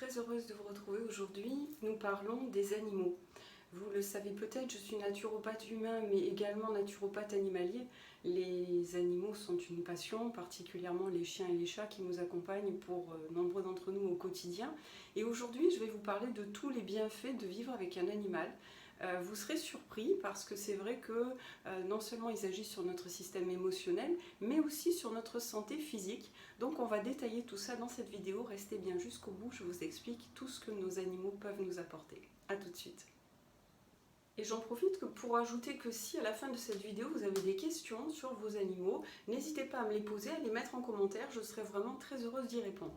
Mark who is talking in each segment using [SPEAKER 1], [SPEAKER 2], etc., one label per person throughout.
[SPEAKER 1] très heureuse de vous retrouver aujourd'hui. Nous parlons des animaux. Vous le savez peut-être, je suis naturopathe humain mais également naturopathe animalier. Les animaux sont une passion, particulièrement les chiens et les chats qui nous accompagnent pour nombreux d'entre nous au quotidien. Et aujourd'hui, je vais vous parler de tous les bienfaits de vivre avec un animal. Vous serez surpris parce que c'est vrai que non seulement ils agissent sur notre système émotionnel, mais aussi sur notre santé physique. Donc on va détailler tout ça dans cette vidéo. Restez bien jusqu'au bout, je vous explique tout ce que nos animaux peuvent nous apporter. A tout de suite. Et j'en profite pour ajouter que si à la fin de cette vidéo vous avez des questions sur vos animaux, n'hésitez pas à me les poser, à les mettre en commentaire, je serai vraiment très heureuse d'y répondre.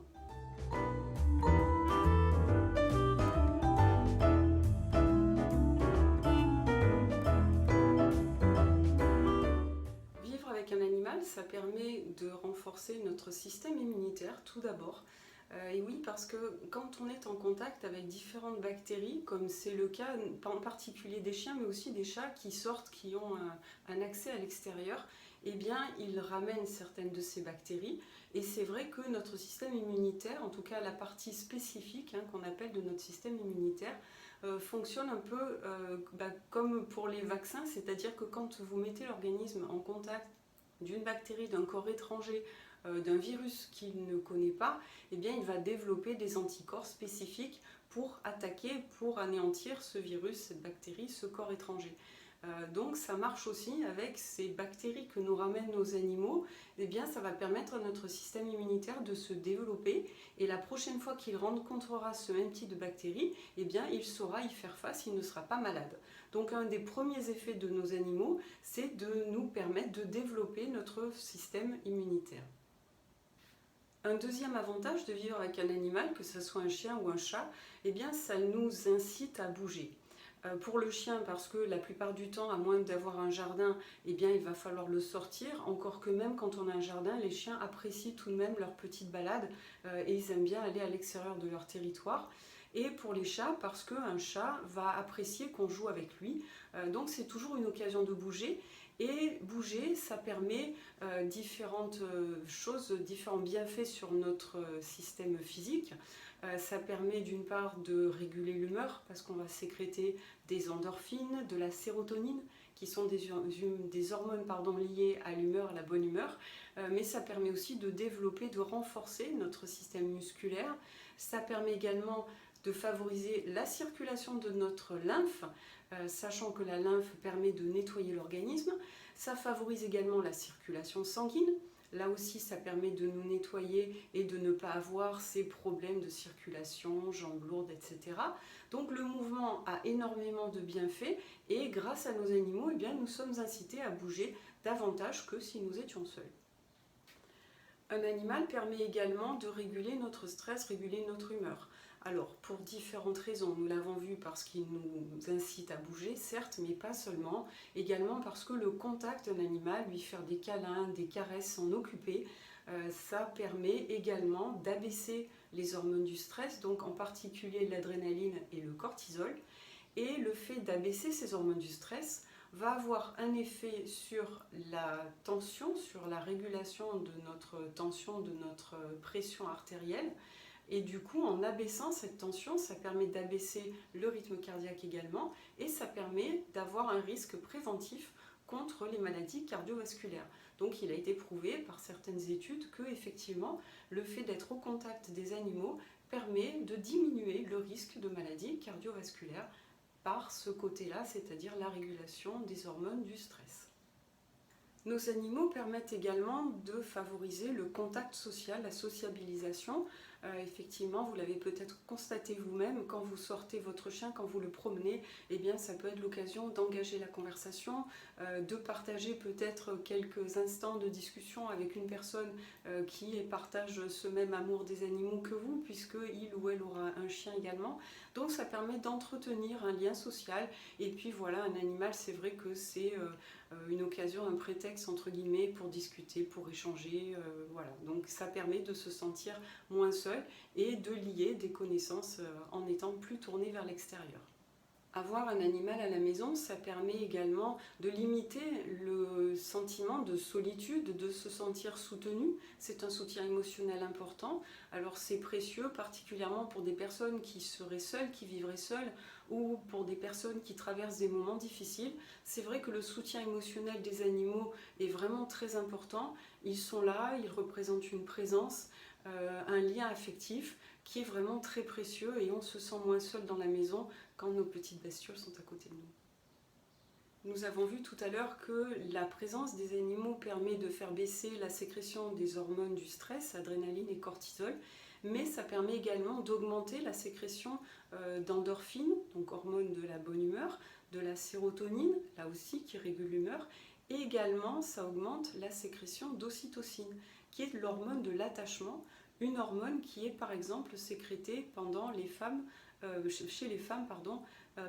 [SPEAKER 1] Vivre avec un animal, ça permet de renforcer notre système immunitaire tout d'abord. Et oui, parce que quand on est en contact avec différentes bactéries, comme c'est le cas en particulier des chiens, mais aussi des chats qui sortent, qui ont un accès à l'extérieur, eh bien, ils ramènent certaines de ces bactéries. Et c'est vrai que notre système immunitaire, en tout cas la partie spécifique qu'on appelle de notre système immunitaire, fonctionne un peu comme pour les vaccins, c'est-à-dire que quand vous mettez l'organisme en contact d'une bactérie, d'un corps étranger, d'un virus qu'il ne connaît pas, eh bien, il va développer des anticorps spécifiques pour attaquer, pour anéantir ce virus, cette bactérie, ce corps étranger. Donc ça marche aussi avec ces bactéries que nous ramènent nos animaux, eh bien ça va permettre à notre système immunitaire de se développer et la prochaine fois qu'il rencontrera ce même type de bactéries, eh bien il saura y faire face, il ne sera pas malade. Donc un des premiers effets de nos animaux, c'est de nous permettre de développer notre système immunitaire. Un deuxième avantage de vivre avec un animal, que ce soit un chien ou un chat, eh bien ça nous incite à bouger. Pour le chien, parce que la plupart du temps, à moins d'avoir un jardin, eh bien, il va falloir le sortir. Encore que même quand on a un jardin, les chiens apprécient tout de même leur petite balade et ils aiment bien aller à l'extérieur de leur territoire. Et pour les chats, parce qu'un chat va apprécier qu'on joue avec lui. Donc c'est toujours une occasion de bouger. Et bouger, ça permet différentes choses, différents bienfaits sur notre système physique. Ça permet d'une part de réguler l'humeur parce qu'on va sécréter des endorphines, de la sérotonine qui sont des hormones liées à l'humeur, à la bonne humeur, mais ça permet aussi de développer, de renforcer notre système musculaire. Ça permet également de favoriser la circulation de notre lymphe, sachant que la lymphe permet de nettoyer l'organisme. Ça favorise également la circulation sanguine. Là aussi, ça permet de nous nettoyer et de ne pas avoir ces problèmes de circulation, jambes lourdes, etc. Donc le mouvement a énormément de bienfaits et grâce à nos animaux, eh bien, nous sommes incités à bouger davantage que si nous étions seuls. Un animal permet également de réguler notre stress, réguler notre humeur. Alors, pour différentes raisons, nous l'avons vu parce qu'il nous incite à bouger, certes, mais pas seulement. Également parce que le contact d'un animal, lui faire des câlins, des caresses, s'en occuper, ça permet également d'abaisser les hormones du stress, donc en particulier l'adrénaline et le cortisol. Et le fait d'abaisser ces hormones du stress va avoir un effet sur la tension, sur la régulation de notre tension, de notre pression artérielle. Et du coup, en abaissant cette tension, ça permet d'abaisser le rythme cardiaque également et ça permet d'avoir un risque préventif contre les maladies cardiovasculaires. Donc il a été prouvé par certaines études que effectivement le fait d'être au contact des animaux permet de diminuer le risque de maladies cardiovasculaires par ce côté-là, c'est-à-dire la régulation des hormones du stress. Nos animaux permettent également de favoriser le contact social, la sociabilisation. Effectivement, vous l'avez peut-être constaté vous-même, quand vous sortez votre chien, quand vous le promenez, eh bien, ça peut être l'occasion d'engager la conversation, de partager peut-être quelques instants de discussion avec une personne qui partage ce même amour des animaux que vous, puisque il ou elle aura un chien également. Donc ça permet d'entretenir un lien social. Et puis voilà, un animal, c'est vrai que c'est une occasion, un prétexte entre guillemets pour discuter, pour échanger, voilà. Donc ça permet de se sentir moins seul et de lier des connaissances en étant plus tourné vers l'extérieur. Avoir un animal à la maison, ça permet également de limiter le sentiment de solitude, de se sentir soutenu. C'est un soutien émotionnel important. Alors c'est précieux, particulièrement pour des personnes qui seraient seules, qui vivraient seules, ou pour des personnes qui traversent des moments difficiles. C'est vrai que le soutien émotionnel des animaux est vraiment très important. Ils sont là, ils représentent une présence, un lien affectif qui est vraiment très précieux et on se sent moins seul dans la maison quand nos petites bestioles sont à côté de nous. Nous avons vu tout à l'heure que la présence des animaux permet de faire baisser la sécrétion des hormones du stress, adrénaline et cortisol, mais ça permet également d'augmenter la sécrétion d'endorphines, donc hormones de la bonne humeur, de la sérotonine, là aussi qui régule l'humeur, et également ça augmente la sécrétion d'ocytocine, qui est l'hormone de l'attachement, une hormone qui est par exemple sécrétée chez les femmes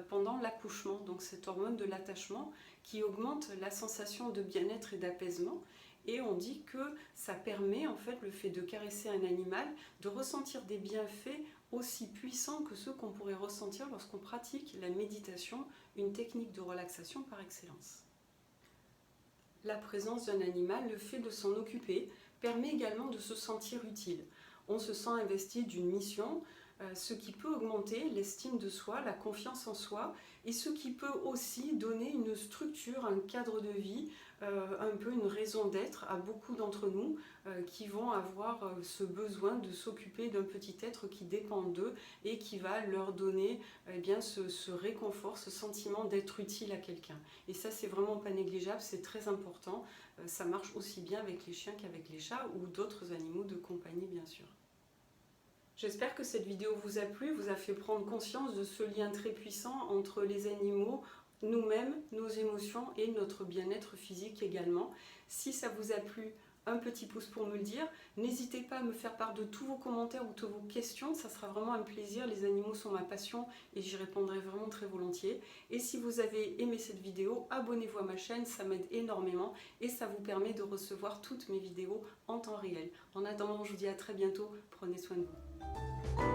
[SPEAKER 1] pendant l'accouchement. Donc cette hormone de l'attachement qui augmente la sensation de bien-être et d'apaisement. Et on dit que ça permet, en fait, le fait de caresser un animal, de ressentir des bienfaits aussi puissants que ceux qu'on pourrait ressentir lorsqu'on pratique la méditation, une technique de relaxation par excellence. La présence d'un animal, le fait de s'en occuper, permet également de se sentir utile. On se sent investi d'une mission, ce qui peut augmenter l'estime de soi, la confiance en soi, et ce qui peut aussi donner une structure, un cadre de vie, un peu une raison d'être à beaucoup d'entre nous qui vont avoir ce besoin de s'occuper d'un petit être qui dépend d'eux et qui va leur donner ce réconfort, ce sentiment d'être utile à quelqu'un. Et ça, c'est vraiment pas négligeable, c'est très important. Ça marche aussi bien avec les chiens qu'avec les chats ou d'autres animaux de compagnie, bien sûr. J'espère que cette vidéo vous a plu, vous a fait prendre conscience de ce lien très puissant entre les animaux, nous-mêmes, nos émotions et notre bien-être physique également. Si ça vous a plu, un petit pouce pour me le dire. N'hésitez pas à me faire part de tous vos commentaires ou toutes vos questions, ça sera vraiment un plaisir. Les animaux sont ma passion et j'y répondrai vraiment très volontiers. Et si vous avez aimé cette vidéo, abonnez-vous à ma chaîne, ça m'aide énormément et ça vous permet de recevoir toutes mes vidéos en temps réel. En attendant, je vous dis à très bientôt, prenez soin de vous.